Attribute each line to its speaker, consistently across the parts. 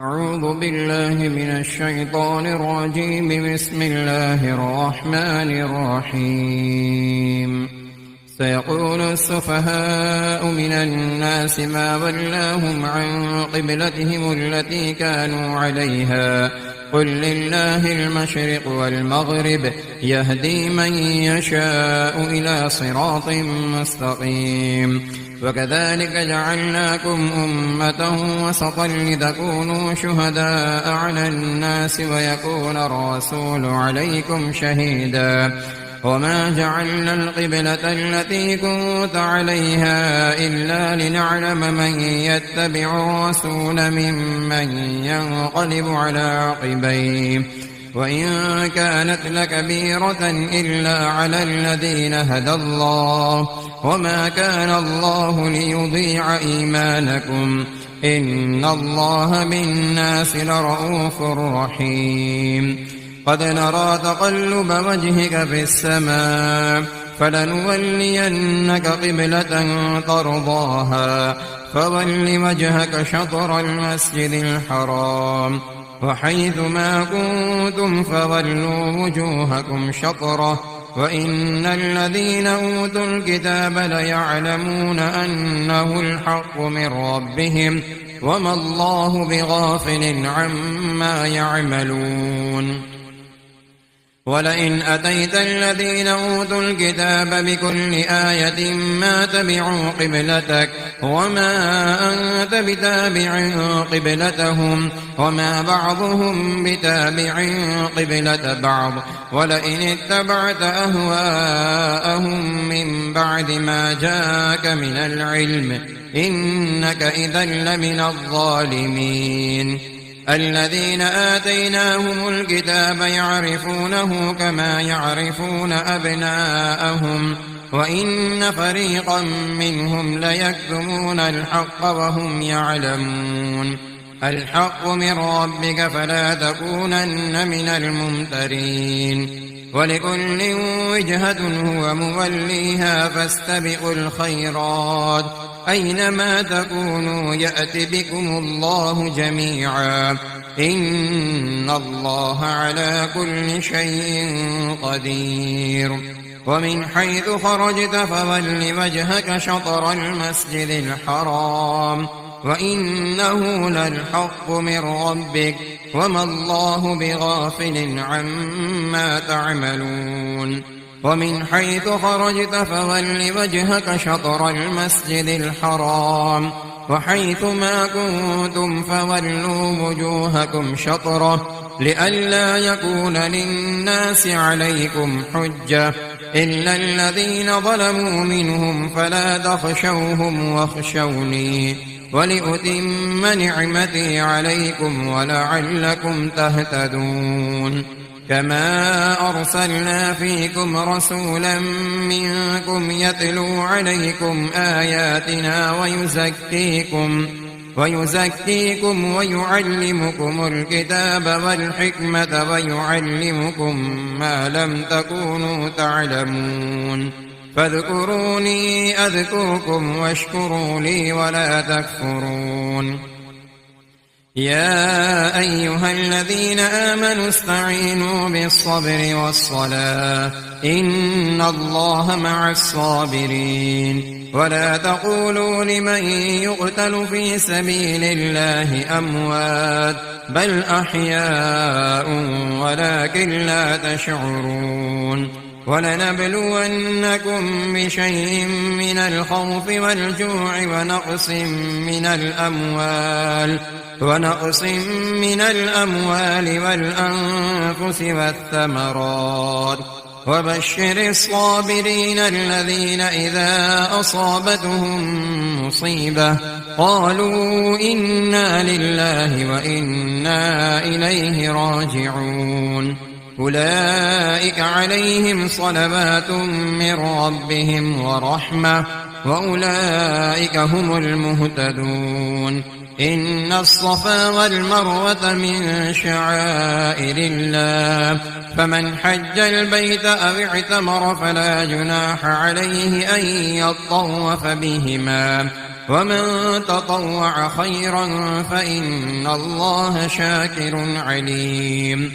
Speaker 1: أعوذ بالله من الشيطان الرجيم. بسم الله الرحمن الرحيم. سيقول السفهاء من الناس ما ولاهم عن قبلتهم التي كانوا عليها قل لله المشرق والمغرب يهدي من يشاء إلى صراط مستقيم. وكذلك جعلناكم أمة وسطا لتكونوا شهداء على الناس ويكون الرسول عليكم شهيدا. وما جعلنا القبلة التي كنت عليها إلا لنعلم من يتبع الرسول ممن ينقلب على عقبيه وإن كانت لكبيرة إلا على الذين هدى الله وما كان الله ليضيع إيمانكم إن الله بالناس لرءوف رحيم. قد نرى تقلب وجهك في السماء فلنولينك قبلة ترضاها فول وجهك شطر المسجد الحرام وحيث ما كنتم فولوا وجوهكم شطره وإن الذين أوتوا الكتاب ليعلمون أنه الحق من ربهم وما الله بغافل عما يعملون. ولئن أتيت الذين أوتوا الكتاب بكل آية ما تبعوا قبلتك وما أنت بتابع قبلتهم وما بعضهم بتابع قبلة بعض ولئن اتبعت أهواءهم من بعد ما جاءك من العلم إنك إذا لمن الظالمين. الذين آتيناهم الكتاب يعرفونه كما يعرفون أبناءهم وإن فريقا منهم ليكتمون الحق وهم يعلمون. الحق من ربك فلا تكونن من الممترين. ولكل وجهة هو موليها فاستبقوا الخيرات أينما تكونوا يأت بكم الله جميعا إن الله على كل شيء قدير. ومن حيث خرجت فول وجهك شطر المسجد الحرام وإنه للحق من ربك وما الله بغافل عما تعملون. ومن حيث خرجت فول وجهك شطر المسجد الحرام وحيث ما كنتم فولوا وجوهكم شطره لئلا يكون للناس عليكم حجة إلا الذين ظلموا منهم فلا تخشوهم واخشوني ولأتم نعمتي عليكم ولعلكم تهتدون. كما أرسلنا فيكم رسولا منكم يتلو عليكم آياتنا ويزكيكم ويعلمكم الكتاب والحكمة ويعلمكم ما لم تكونوا تعلمون. فاذكروني أذكركم واشكروا لي ولا تكفرون. يا أيها الذين آمنوا استعينوا بالصبر والصلاة إن الله مع الصابرين. ولا تقولوا لمن يقتل في سبيل الله أموات بل أحياء ولكن لا تشعرون. ولنبلونكم بشيء من الخوف والجوع ونقص من الأموال والأنفس والثمرات وبشر الصابرين الذين إذا أصابتهم مصيبة قالوا إنا لله وإنا إليه راجعون. أولئك عليهم صلوات من ربهم ورحمة وأولئك هم المهتدون. إن الصفا والمروة من شعائر الله فمن حج البيت أو اعتمر فلا جناح عليه أن يطوف بهما ومن تطوع خيرا فإن الله شاكر عليم.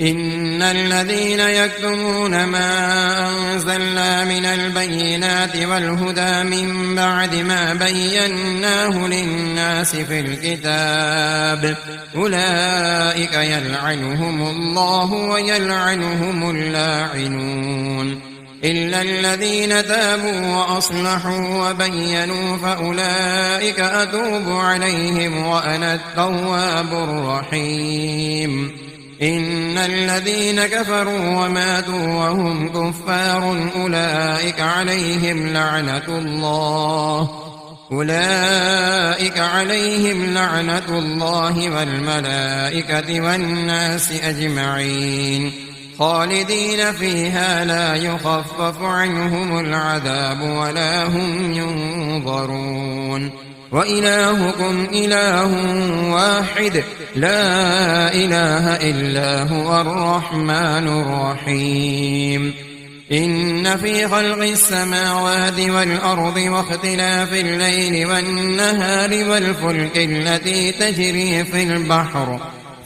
Speaker 1: إن الذين يكتمون ما أنزلنا من البينات والهدى من بعد ما بيناه للناس في الكتاب أولئك يلعنهم الله ويلعنهم اللاعنون إلا الذين تابوا وأصلحوا وبينوا فأولئك أتوب عليهم وأنا التواب الرحيم. إن الذين كفروا وماتوا وهم كفار أولئك عليهم لعنة الله والملائكة والناس أجمعين خالدين فيها لا يخفف عنهم العذاب ولا هم ينظرون وإلهكم إله واحد لا إله إلا هو الرحمن الرحيم. إن في خلق السماوات والأرض واختلاف الليل والنهار والفلك التي تجري في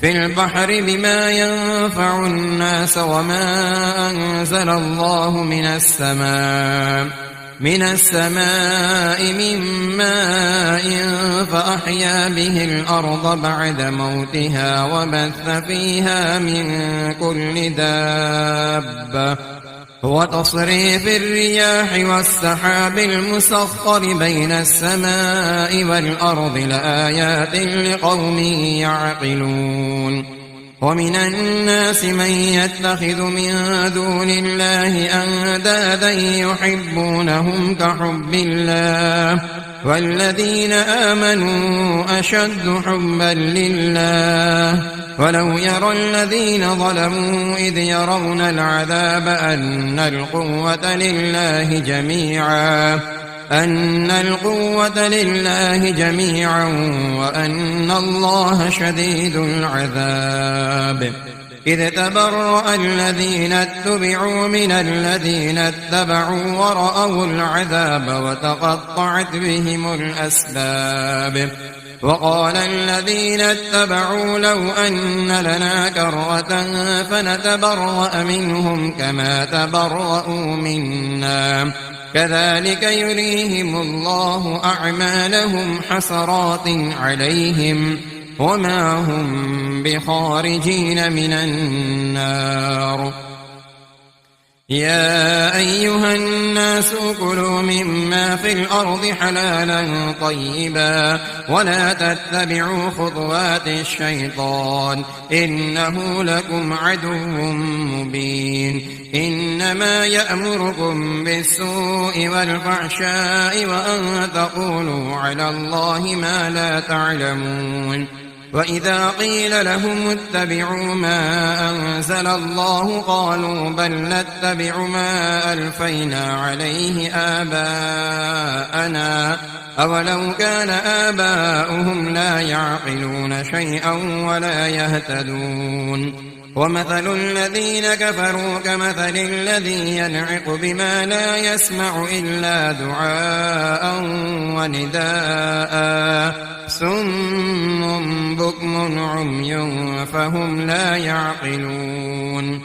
Speaker 1: البحر بما ينفع الناس وما أنزل الله من السماء من ماء فأحيا به الأرض بعد موتها وبث فيها من كل دابة وتصريف الرياح والسحاب المسخر بين السماء والأرض لآيات لقوم يعقلون. ومن الناس من يتخذ من دون الله أندادا يحبونهم كحب الله والذين آمنوا أشد حبا لله ولو يرى الذين ظلموا إذ يرون العذاب أن القوة لله جميعا وأن الله شديد العذاب. إذ تبرأ الذين اتبعوا من الذين اتبعوا ورأوا العذاب وتقطعت بهم الأسباب. وقال الذين اتبعوا لو أن لنا كرة فنتبرأ منهم كما تبرأوا منا كذلك يريهم الله أعمالهم حسرات عليهم وما هم بخارجين من النار. يا أيها الناس كلوا مما في الأرض حلالا طيبا ولا تتبعوا خطوات الشيطان إنه لكم عدو مبين. إنما يأمركم بالسوء والفحشاء وأن تقولوا على الله ما لا تعلمون. وإذا قيل لهم اتبعوا ما أنزل الله قالوا بل نتبع ما ألفينا عليه آباءنا أولو كان آباؤهم لا يعقلون شيئا ولا يهتدون. ومثل الذين كفروا كمثل الذي ينعق بما لا يسمع إلا دعاء ونداء صم بكم عمي فهم لا يعقلون.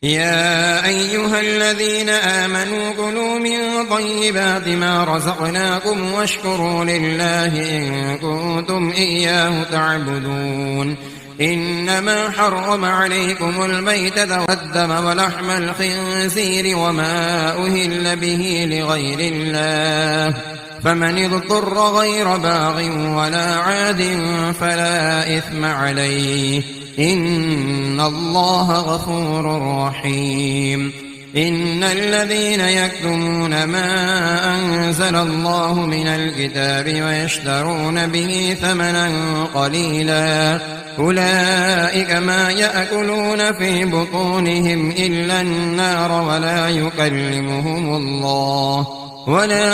Speaker 1: يا أيها الذين آمنوا كلوا من طيبات ما رزقناكم واشكروا لله إن كنتم إياه تعبدون. إنما حرم عليكم الميتة والدم ولحم الخنزير وما أهل به لغير الله فمن اضطر غير باغ ولا عاد فلا إثم عليه إن الله غفور رحيم. إن الذين يكتمون ما أنزل الله من الكتاب ويشترون به ثمنا قليلا أولئك ما يأكلون في بطونهم إلا النار ولا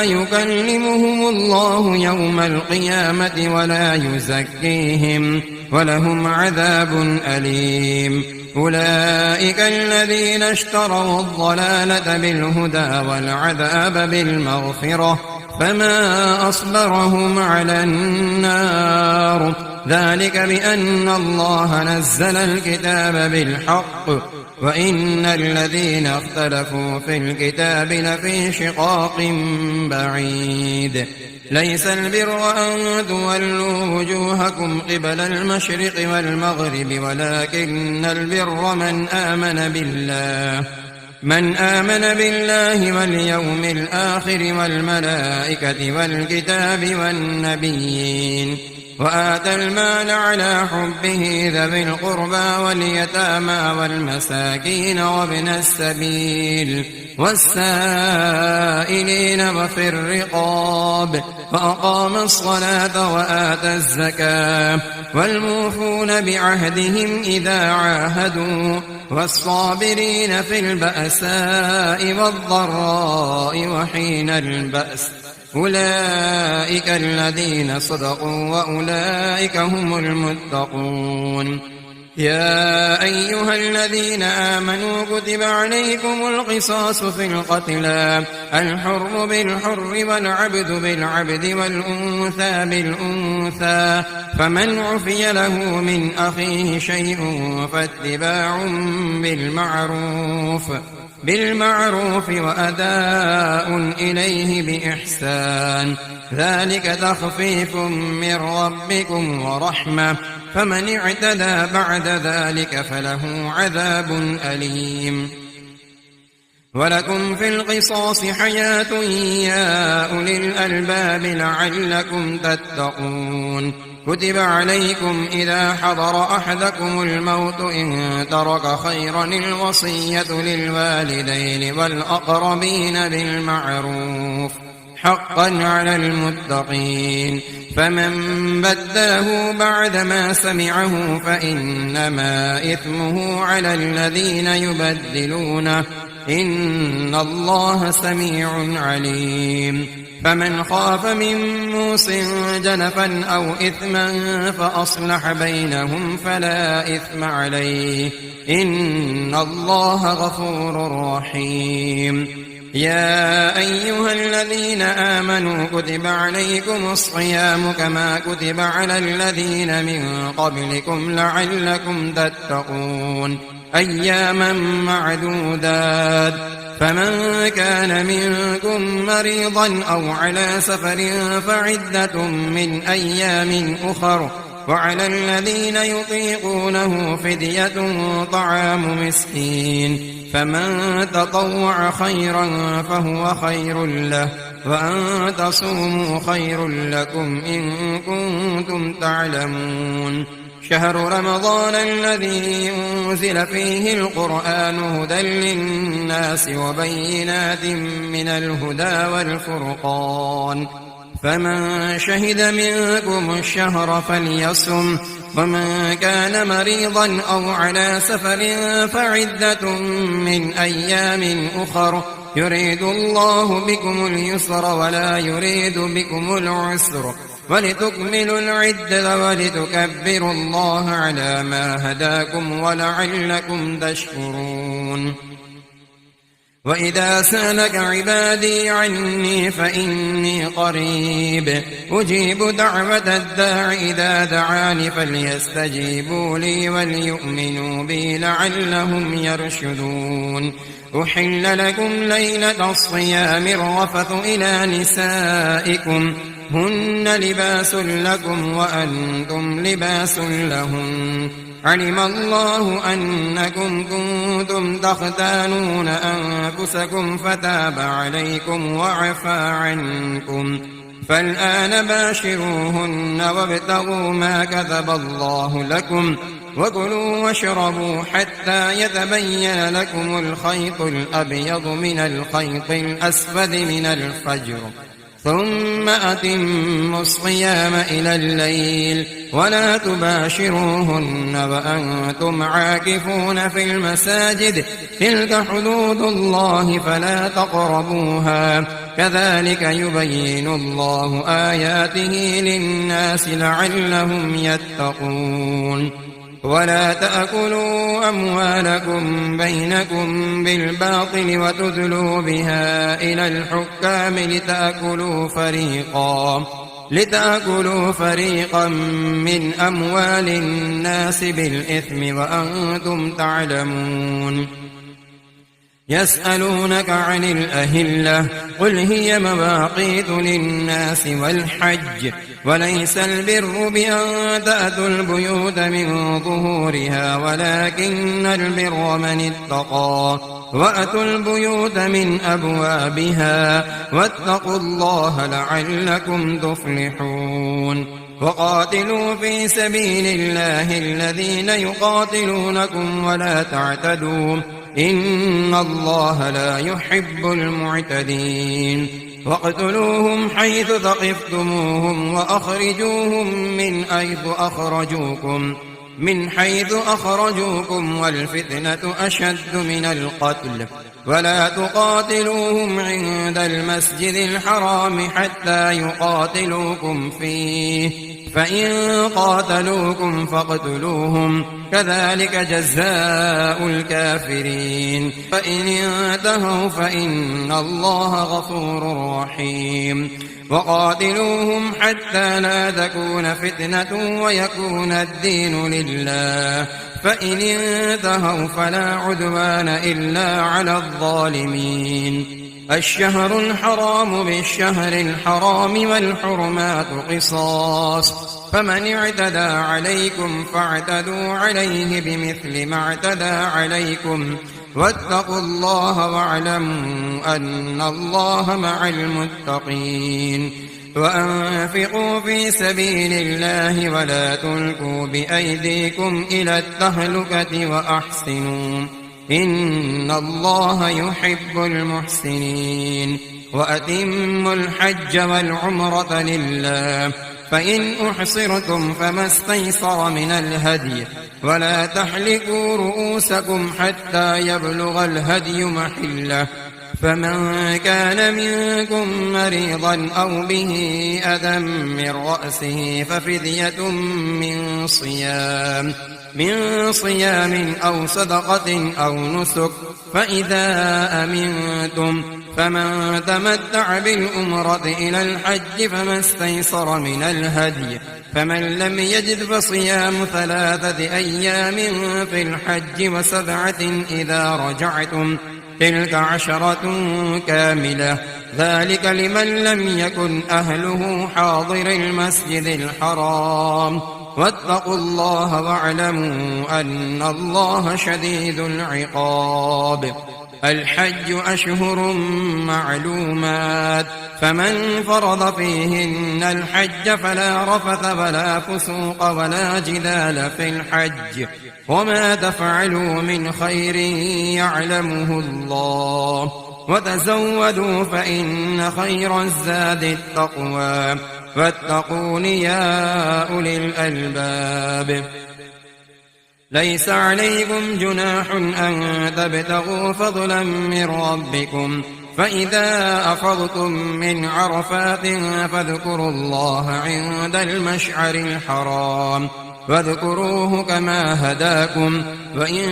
Speaker 1: يكلمهم الله يوم القيامة ولا يزكيهم ولهم عذاب أليم. أولئك الذين اشتروا الضلالة بالهدى والعذاب بالمغفرة فما أصبرهم على النار ذلك بأن الله نزل الكتاب بالحق وإن الذين اختلفوا في الكتاب لفي شقاق بعيد ليس البر أن تولوا وجوهكم قبل المشرق والمغرب ولكن البر من آمن بالله واليوم الآخر والملائكة والكتاب والنبيين وآتى المال على حبه ذوي القربى واليتامى والمساكين وابن السبيل والسائلين وفي الرقاب وأقام الصلاة وآتى الزكاة والموفون بعهدهم إذا عاهدوا والصابرين في البأساء والضراء وحين البأس أولئك الذين صدقوا وأولئك هم المتقون يا أيها الذين آمنوا كتب عليكم القصاص في القتلى الحر بالحر والعبد بالعبد والأنثى بالأنثى فمن عفي له من أخيه شيء فاتباع بالمعروف وأداء إليه بإحسان ذلك تخفيف من ربكم ورحمة فمن اعتدى بعد ذلك فله عذاب أليم ولكم في القصاص حياة يا أولي الألباب لعلكم تتقون كتب عليكم إذا حضر أحدكم الموت إن ترك خيرا الوصية للوالدين والأقربين بالمعروف حقا على المتقين فمن بداه بعدما سمعه فإنما إثمه على الذين يبدلونه إن الله سميع عليم فمن خاف من موص جنفا أو إثما فأصلح بينهم فلا إثم عليه إن الله غفور رحيم يا أيها الذين آمنوا كتب عليكم الصيام كما كتب على الذين من قبلكم لعلكم تتقون أياما معدودات فمن كان منكم مريضا أو على سفر فعدة من أيام أخر وعلى الذين يطيقونه فدية طعام مسكين فمن تطوع خيرا فهو خير له وأن تصوموا خير لكم إن كنتم تعلمون شهر رمضان الذي أنزل فيه القرآن هدى للناس وبينات من الهدى والفرقان فمن شهد منكم الشهر فليصم ومن كان مريضا أو على سفر فعدة من أيام أخر يريد الله بكم اليسر ولا يريد بكم العسر ولتكملوا العدة ولتكبروا الله على ما هداكم ولعلكم تشكرون وإذا سألك عبادي عني فإني قريب أجيب دعوة الداع إذا دعاني فليستجيبوا لي وليؤمنوا بي لعلهم يرشدون أحل لكم ليلة الصيام الرفث إلى نسائكم هن لباس لكم وأنتم لباس لهن علم الله أنكم كنتم تختانون أنفسكم فتاب عليكم وعفى عنكم فالآن باشروهن وابتغوا ما كتب الله لكم وكلوا واشربوا حتى يتبين لكم الخيط الأبيض من الخيط الأسود من الفجر ثم أتموا الصيام إلى الليل ولا تباشروهن وأنتم عاكفون في المساجد تلك حدود الله فلا تقربوها كذلك يبين الله آياته للناس لعلهم يتقون ولا تأكلوا أموالكم بينكم بالباطل وتدلوا بها إلى الحكام لتأكلوا فريقا من أموال الناس بالإثم وأنتم تعلمون. يسألونك عن الأهلة قل هي مواقيت للناس والحج وليس البر بأن تأتوا البيوت من ظهورها ولكن البر من اتقى وأتوا البيوت من أبوابها واتقوا الله لعلكم تفلحون. وقاتلوا في سبيل الله الذين يقاتلونكم ولا تعتدوا إن الله لا يحب المعتدين. واقتلوهم حيث ثقفتموهم وأخرجوهم من حيث أخرجوكم والفتنة أشد من القتل ولا تقاتلوهم عند المسجد الحرام حتى يقاتلوكم فيه فإن قاتلوكم فاقتلوهم كذلك جزاء الكافرين. فإن انتهوا فإن الله غفور رحيم. وقاتلوهم حتى لا تكون فتنة ويكون الدين لله فإن انتهوا فلا عدوان إلا على الظالمين. الشهر الحرام بالشهر الحرام والحرمات قصاص فمن اعتدى عليكم فاعتدوا عليه بمثل ما اعتدى عليكم واتقوا الله واعلموا أن الله مع المتقين. وأنفقوا في سبيل الله ولا تلقوا بأيديكم إلى التهلكة وأحسنوا إن الله يحب المحسنين. وأتموا الحج والعمرة لله فإن أحصرتم فما استيسر من الهدي ولا تحلقوا رؤوسكم حتى يبلغ الهدي محله فمن كان منكم مريضا أو به أذى من رأسه ففدية من صيام أو صدقة أو نسك فإذا أمنتم فمن تمتع بالأمرة إلى الحج فما استيسر من الهدي فمن لم يجد فصيام 3 أيام في الحج و7 إذا رجعتم تلك 10 كاملة ذلك لمن لم يكن أهله حاضر المسجد الحرام واتقوا الله واعلموا أن الله شديد العقاب. الحج أشهر معلومات فمن فرض فيهن الحج فلا رفث ولا فسوق ولا جدال في الحج وما تفعلوا من خير يعلمه الله وتزودوا فإن خير الزاد التقوى واتقون يا أولي الألباب. ليس عليكم جناح أن تبتغوا فضلا من ربكم فإذا أفضتم من عرفات فاذكروا الله عند المشعر الحرام واذكروه كما هداكم وإن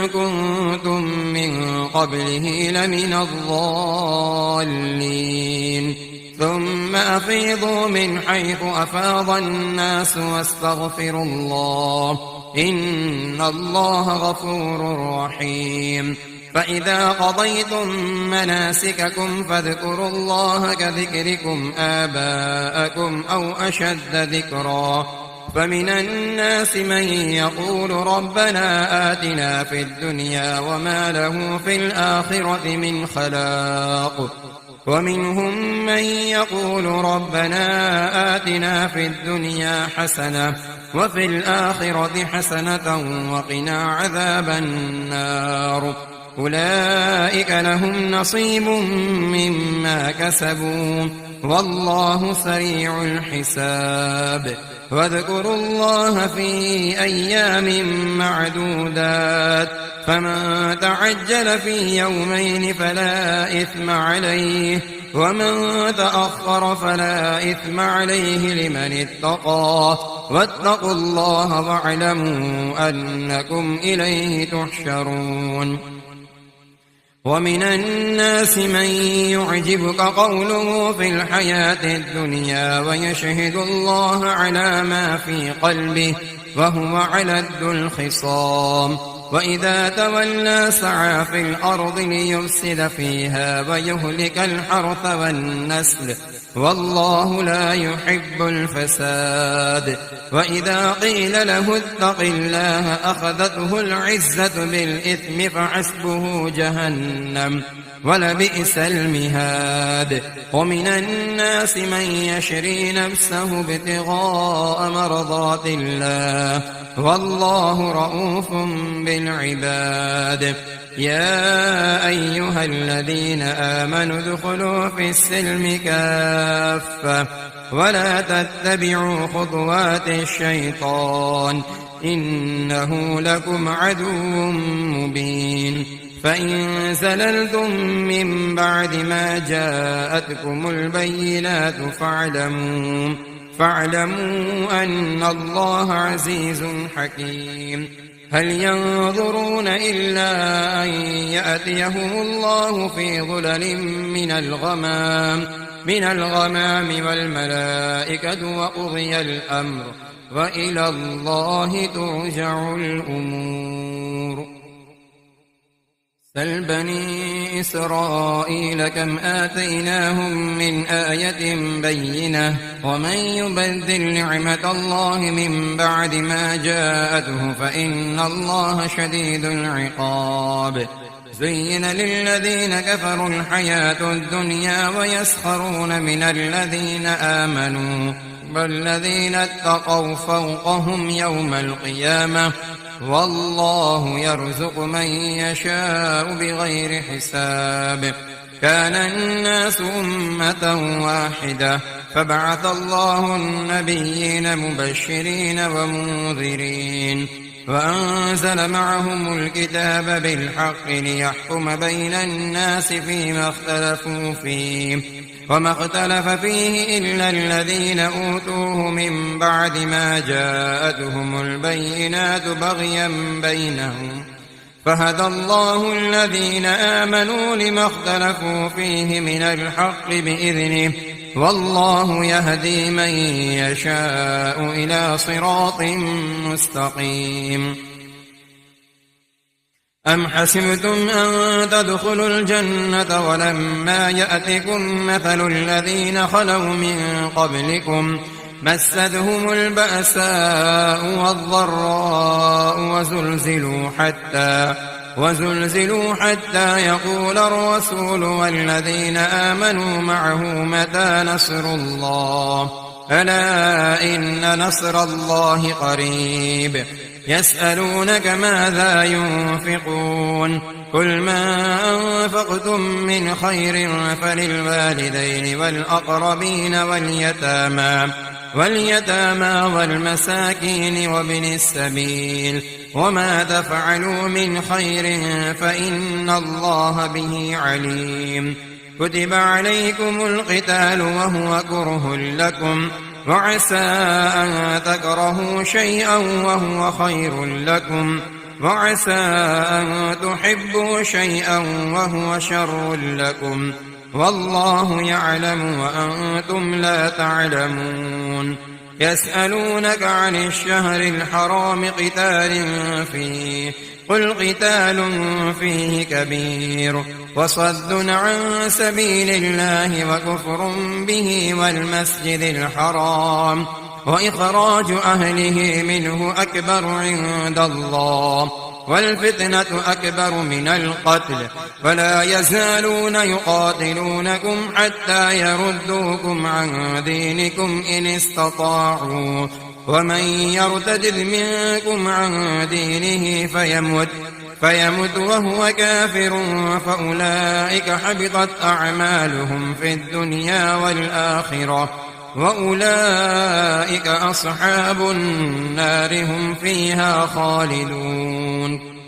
Speaker 1: كنتم من قبله لمن الضالين. ثم أفيضوا من حيث أفاض الناس واستغفروا الله إن الله غفور رحيم. فإذا قضيتم مناسككم فاذكروا الله كذكركم آباءكم أو أشد ذكرا فمن الناس من يقول ربنا آتنا في الدنيا وما له في الآخرة من خلاق ومنهم من يقول ربنا آتنا في الدنيا حسنة وفي الآخرة حسنة وقنا عذاب النار أولئك لهم نصيب مما كسبوا والله سريع الحساب. واذكروا الله في أيام معدودات فمن تعجل في يومين فلا إثم عليه ومن تأخر فلا إثم عليه لمن اتقى واتقوا الله واعلموا أنكم إليه تحشرون. ومن الناس من يعجبك قوله في الحياة الدنيا ويشهد الله على ما في قلبه وهو علد الخصام، وإذا تولى سعى في الأرض ليفسد فيها ويهلك الحرث والنسل والله لا يحب الفساد. وإذا قيل له اتق الله أخذته العزة بالإثم فحسبه جهنم ولبئس المهاد. ومن الناس من يشري نفسه ابتغاء مرضات الله والله رؤوف بالعباد. يا أيها الذين آمنوا ادخلوا في السلم كافة ولا تتبعوا خطوات الشيطان إنه لكم عدو مبين. فإن زللتم من بعد ما جاءتكم البينات فاعلموا أن الله عزيز حكيم. هل ينظرون إلا أن يأتيهم الله في ظلل من الغمام والملائكة وقضي الأمر وإلى الله ترجع الأمور. سل بني إسرائيل كم آتيناهم من آية بينة ومن يبدل نعمة الله من بعد ما جاءته فإن الله شديد العقاب. زين للذين كفروا الحياة الدنيا ويسخرون من الذين آمنوا والذين اتقوا فوقهم يوم القيامة والله يرزق من يشاء بغير حساب. كان الناس أمة واحدة فبعث الله النبيين مبشرين ومنذرين وأنزل معهم الكتاب بالحق ليحكم بين الناس فيما اختلفوا فيه وما اختلف فيه إلا الذين أوتوه من بعد ما جاءتهم البينات بغيا بينهم فهدى الله الذين آمنوا لما اختلفوا فيه من الحق بإذنه والله يهدي من يشاء إلى صراط مستقيم. أم حسبتم أن تدخلوا الجنة ولما يأتكم مثل الذين خلوا من قبلكم مستهم البأساء والضراء وزلزلوا حتى يقول الرسول والذين آمنوا معه متى نصر الله ألا إن نصر الله قريب. يسألونك ماذا ينفقون قل ما أنفقتم من خير فللوالدين والأقربين واليتامى والمساكين وابن السبيل وما تفعلوا من خير فإن الله به عليم. كتب عليكم القتال وهو كره لكم وعسى أن تكرهوا شيئا وهو خير لكم وعسى أن تحبوا شيئا وهو شر لكم والله يعلم وأنتم لا تعلمون. يسألونك عن الشهر الحرام قتال فيه قل قتال فيه كبير وصد عن سبيل الله وكفر به والمسجد الحرام وإخراج أهله منه أكبر عند الله والفتنة أكبر من القتل ولا يزالون يقاتلونكم حتى يردوكم عن دينكم إن استطاعوا ومن يرتد منكم عن دينه فيمت وهو كافر فأولئك حبطت أعمالهم في الدنيا والآخرة وأولئك أصحاب النار هم فيها خالدون.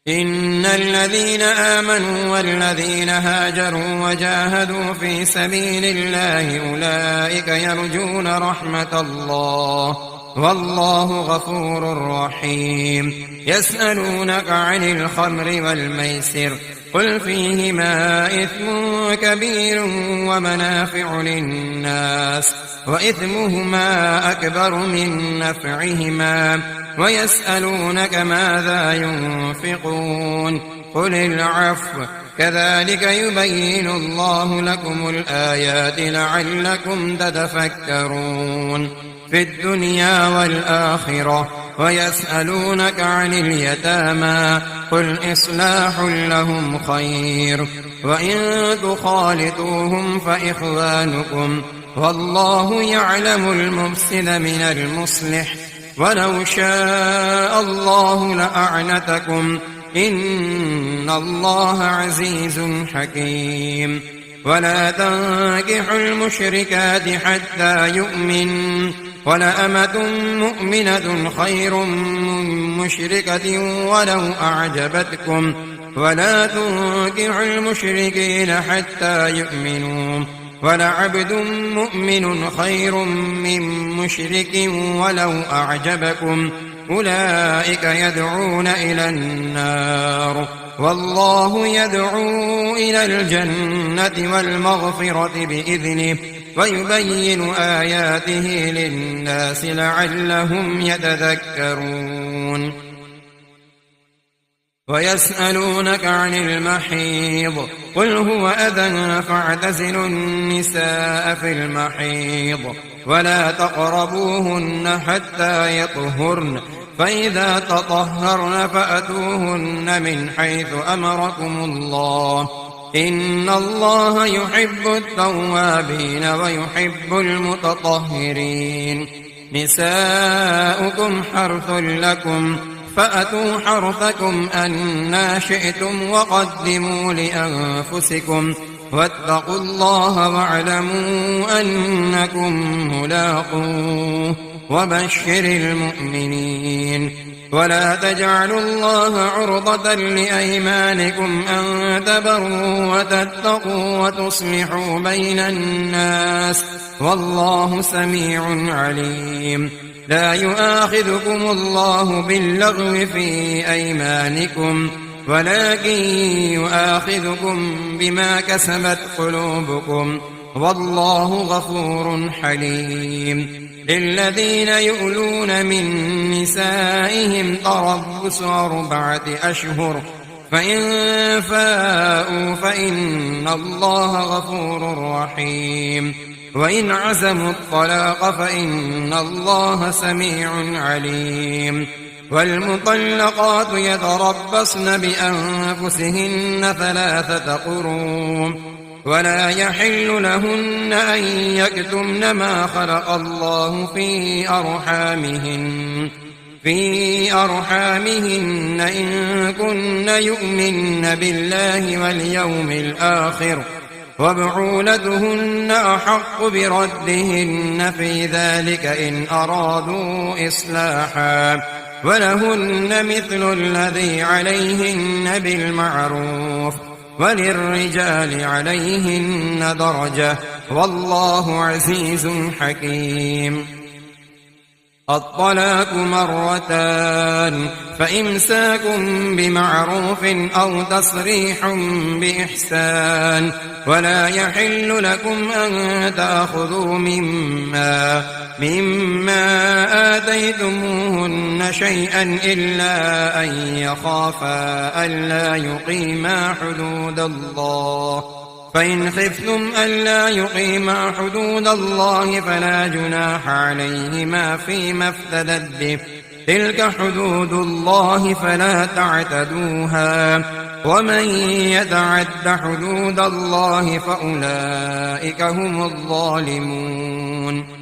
Speaker 1: إن الذين آمنوا والذين هاجروا وجاهدوا في سبيل الله أولئك يرجون رحمة الله والله غفور رحيم. يسألونك عن الخمر والميسر قل فيهما إثم كبير ومنافع للناس وإثمهما أكبر من نفعهما ويسألونك ماذا ينفقون قل العفو كذلك يبين الله لكم الآيات لعلكم تتفكرون في الدنيا والآخرة. ويسألونك عن اليتامى قل إصلاح لهم خير وإن تخالطوهم فإخوانكم والله يعلم المفسد من المصلح ولو شاء الله لأعنتكم إن الله عزيز حكيم. ولا تنكحوا المشركات حتى يؤمن ولأمة مؤمنة خير من مشركة ولو أعجبتكم ولا تنكحوا المشركين حتى يؤمنوا ولعبد مؤمن خير من مشرك ولو أعجبكم أولئك يدعون إلى النار والله يدعو إلى الجنة والمغفرة بإذنه ويبين آياته للناس لعلهم يتذكرون. ويسألونك عن المحيض قل هو أذى فاعتزلوا النساء في المحيض ولا تقربوهن حتى يطهرن فإذا تطهرن فأتوهن من حيث أمركم الله إن الله يحب التوابين ويحب المتطهرين. نساؤكم حرث لكم فأتوا حرثكم أنى شئتم وقدموا لأنفسكم واتقوا الله واعلموا أنكم ملاقوه وبشر المؤمنين. ولا تجعلوا الله عرضة لأيمانكم أن تبروا وتتقوا وتصلحوا بين الناس والله سميع عليم. لا يؤاخذكم الله باللغو في أيمانكم ولكن يؤاخذكم بما كسبت قلوبكم والله غفور حليم. للذين يؤلون من نسائهم تربص 4 أشهر فإن فاءوا فإن الله غفور رحيم. وإن عزموا الطلاق فإن الله سميع عليم. والمطلقات يتربصن بأنفسهن 3 قروء ولا يحل لهن أن يكتمن ما خلق الله في أرحامهن إن كن يؤمن بالله واليوم الآخر وبعولتهن أحق بردهن في ذلك إن أرادوا إصلاحا ولهن مثل الذي عليهن بالمعروف وللرجال عليهن درجة والله عزيز حكيم. الطلاق 2 فإمساك بمعروف أو تسريح بإحسان ولا يحل لكم أن تأخذوا مما آتيتموهن شيئا إلا أن يخافا ألا يقيما حدود الله فإن خفتم ألا يقيما حدود الله فلا جناح عليهما فيما افتدت به تلك حدود الله فلا تعتدوها ومن يتعد حدود الله فأولئك هم الظالمون.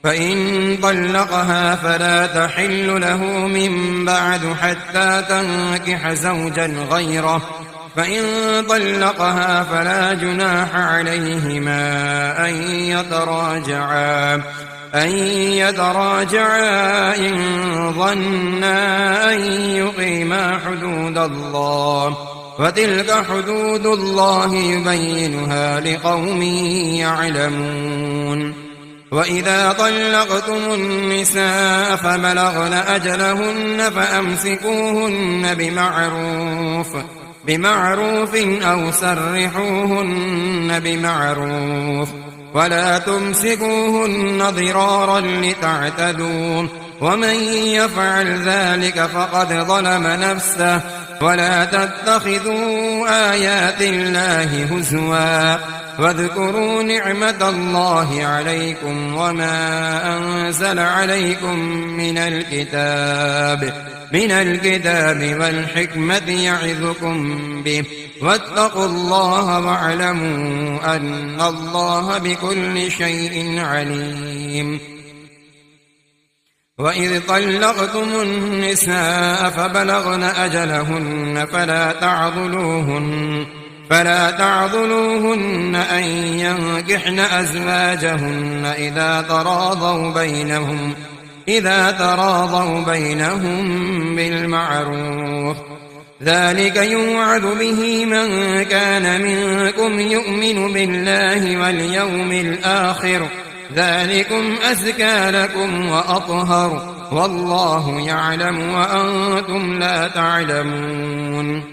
Speaker 1: فإن طلقها فلا تحل له من بعد حتى تنكح زوجا غيره فإن طلقها فلا جناح عليهما أن يتراجعا إن ظنا أن يقيما حدود الله وتلك حدود الله يبينها لقوم يعلمون. وإذا طلقتم النساء فبلغن أجلهن فأمسكوهن بمعروف أو سرحوهن بمعروف ولا تمسكوهن ضرارا لتعتدوا ومن يفعل ذلك فقد ظلم نفسه. ولا تتخذوا آيات الله هزوا واذكروا نعمة الله عليكم وما أنزل عليكم من الكتاب والحكمة يعظكم به واتقوا الله واعلموا أن الله بكل شيء عليم. وإذ طلقتم النساء فبلغن أجلهن فلا تعضلوهن أن ينكحن أزواجهن إذا تراضوا بينهم بالمعروف. ذلك يوعظ به من كان منكم يؤمن بالله واليوم الآخر ذلكم أزكى لكم وأطهر والله يعلم وأنتم لا تعلمون.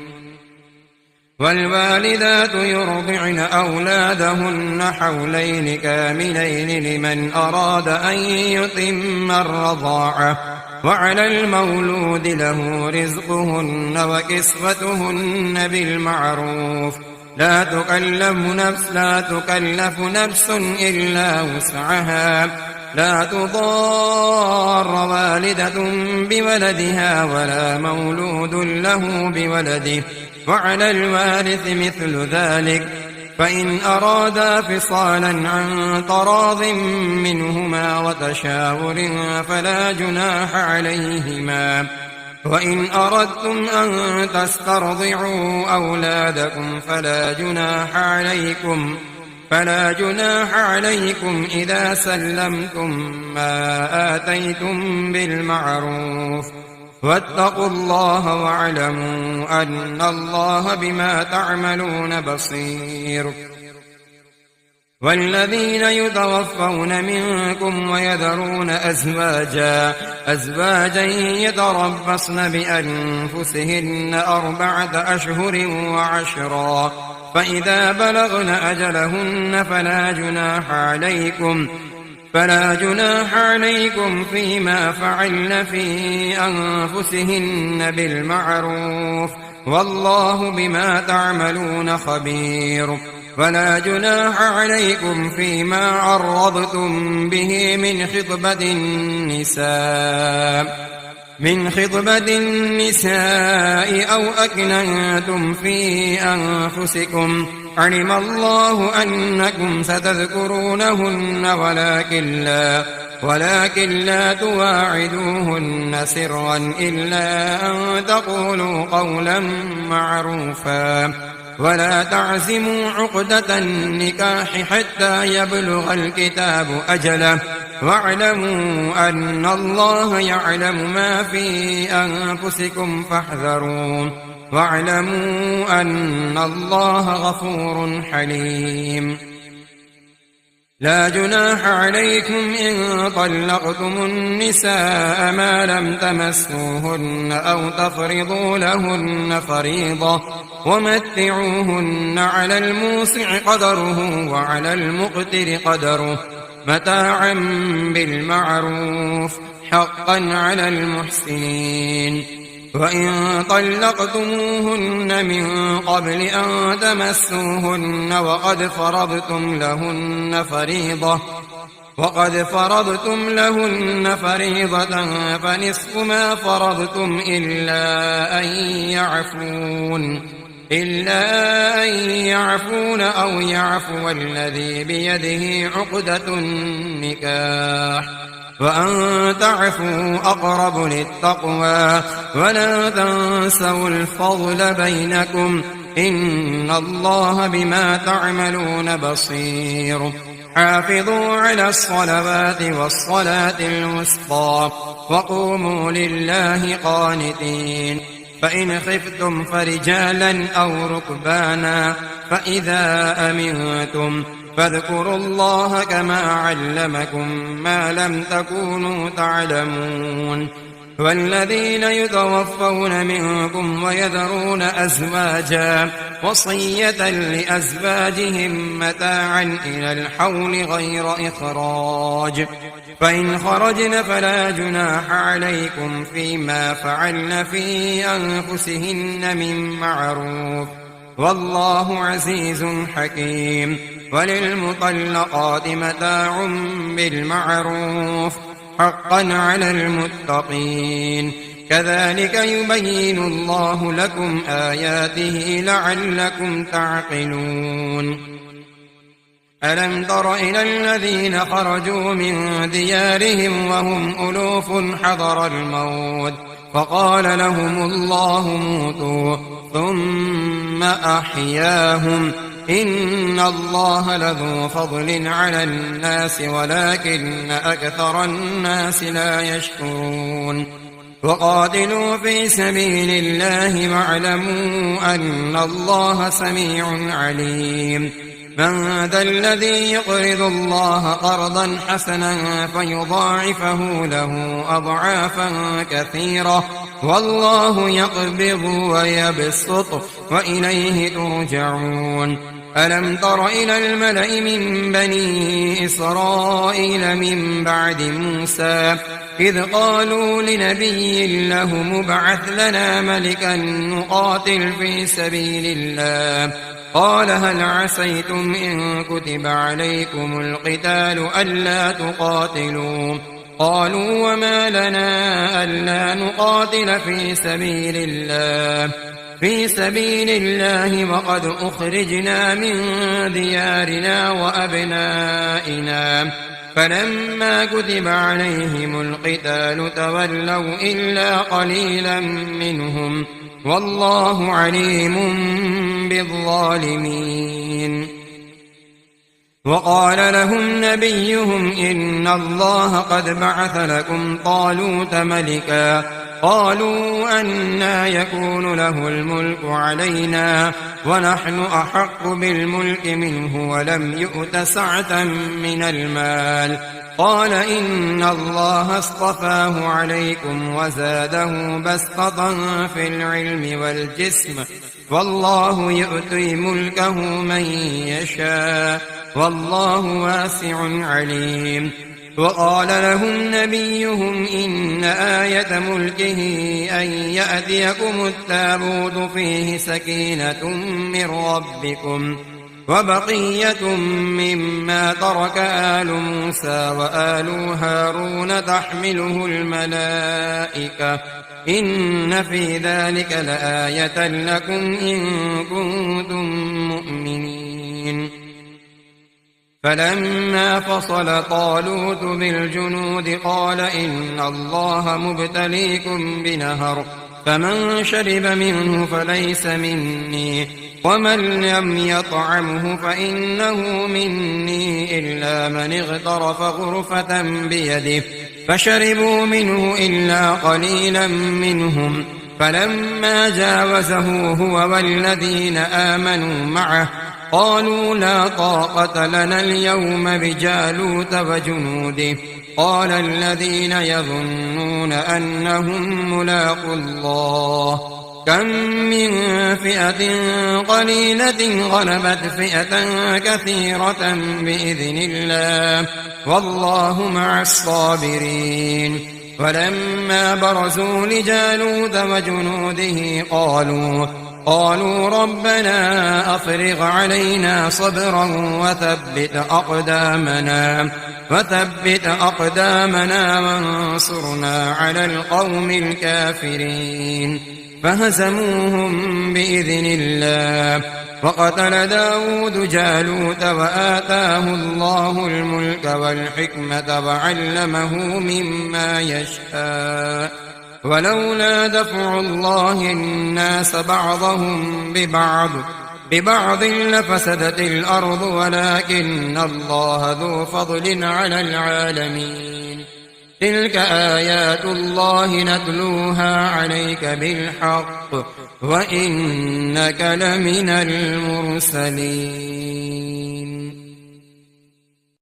Speaker 1: والوالدات يرضعن أولادهن حولين كاملين لمن أراد أن يتم الرضاعة وعلى المولود له رزقهن وكسوتهن بالمعروف لا تكلف نفس إلا وسعها لا تضار والدة بولدها ولا مولود له بولده وعلى الوارث مثل ذلك فإن أرادا فصالا عن تراض منهما وتشاور فلا جناح عليهما. وإن أردتم أن تسترضعوا أولادكم فلا جناح عليكم إذا سلمتم ما آتيتم بالمعروف واتقوا الله واعلموا أن الله بما تعملون بصير. والذين يتوفون منكم ويذرون أزواجا يتربصن بأنفسهن 4 أشهر وعشرا فإذا بلغن أجلهن فلا جناح عليكم فيما فعلن في أنفسهن بالمعروف والله بما تعملون خبير. ولا جناح عليكم فيما عرضتم به من خطبة النساء أو أكننتم في أنفسكم علم الله أنكم ستذكرونهن ولكن لا تواعدوهن سرا إلا أن تقولوا قولا معروفا ولا تعزموا عقدة النكاح حتى يبلغ الكتاب أجله واعلموا أن الله يعلم ما في أنفسكم فاحذروا واعلموا أن الله غفور حليم. لا جناح عليكم إن طلقتم النساء ما لم تمسوهن أو تفرضوا لهن فريضة ومتعوهن على الموسع قدره وعلى المقتر قدره متاعا بالمعروف حقا على المحسنين. وإن طلقتموهن من قبل أن تمسوهن وقد فرضتم لهن فريضة فنصف ما فرضتم إلا أن يعفون أو يعفو الذي بيده عقدة النكاح وأن تعفوا أقرب للتقوى ولا تنسوا الفضل بينكم إن الله بما تعملون بصير. حافظوا على الصلوات والصلاة الوسطى وقوموا لله قانتين فإن خفتم فرجالا أو ركبانا فإذا أمنتم فاذكروا الله كما علمكم ما لم تكونوا تعلمون والذين يتوفون منكم ويذرون أزواجا وصية لأزواجهم متاعا إلى الحول غير إخراج فإن خرجن فلا جناح عليكم فيما فعلن في أنفسهن من معروف والله عزيز حكيم وللمطلقات متاع بالمعروف حقا على المتقين كذلك يبين الله لكم آياته لعلكم تعقلون ألم تر إلى الذين خرجوا من ديارهم وهم ألوف حذر الموت فقال لهم الله موتوا ثم أحياهم إن الله لذو فضل على الناس ولكن أكثر الناس لا يشكرون وقاتلوا في سبيل الله واعلموا أن الله سميع عليم من ذا الذي يقرض الله قرضا حسنا فيضاعفه له أضعافا كثيرة والله يقبض ويبسط وإليه ترجعون ألم تر إلى الملأ من بني إسرائيل من بعد موسى إذ قالوا لنبي له مبعث لنا ملكا نقاتل في سبيل الله قال هل عسيتم إن كتب عليكم القتال ألا تقاتلوا قالوا وما لنا ألا نقاتل في سبيل الله وقد أخرجنا من ديارنا وأبنائنا فلما كتب عليهم القتال تولوا إلا قليلا منهم والله عليم بالظالمين وقال لهم نبيهم إن الله قد بعث لكم طالوت ملكا قالوا أنى يكون له الملك علينا ونحن أحق بالملك منه ولم يؤت سعة من المال قال إن الله اصطفاه عليكم وزاده بسطة في العلم والجسم والله يؤتي ملكه من يشاء والله واسع عليم وقال لهم نبيهم إن آية ملكه أن يأتيكم التابوت فيه سكينة من ربكم وبقية مما ترك آل موسى وآل هارون تحمله الملائكة إن في ذلك لآية لكم إن كنتم مؤمنين فلما فصل طالوت بالجنود قال إن الله مبتليكم بنهر فمن شرب منه فليس مني ومن لم يطعمه فإنه مني إلا من اغترف غرفة بيده فشربوا منه إلا قليلا منهم فلما جاوزه هو والذين آمنوا معه قالوا لا طاقة لنا اليوم بجالوت وجنوده قال الذين يظنون أنهم ملاقو الله كم من فئة قليلة غلبت فئة كثيرة بإذن الله والله مع الصابرين ولما برزوا لجالوت وجنوده قالوا ربنا أفرغ علينا صبرا وثبت أقدامنا وانصرنا على القوم الكافرين فهزموهم بإذن الله وقتل داود جالوت وآتاه الله الملك والحكمة وعلمه مما يشاء ولولا دفع الله الناس بعضهم ببعض ببعض لفسدت الأرض ولكن الله ذو فضل على العالمين تلك آيات الله نتلوها عليك بالحق وإنك لمن المرسلين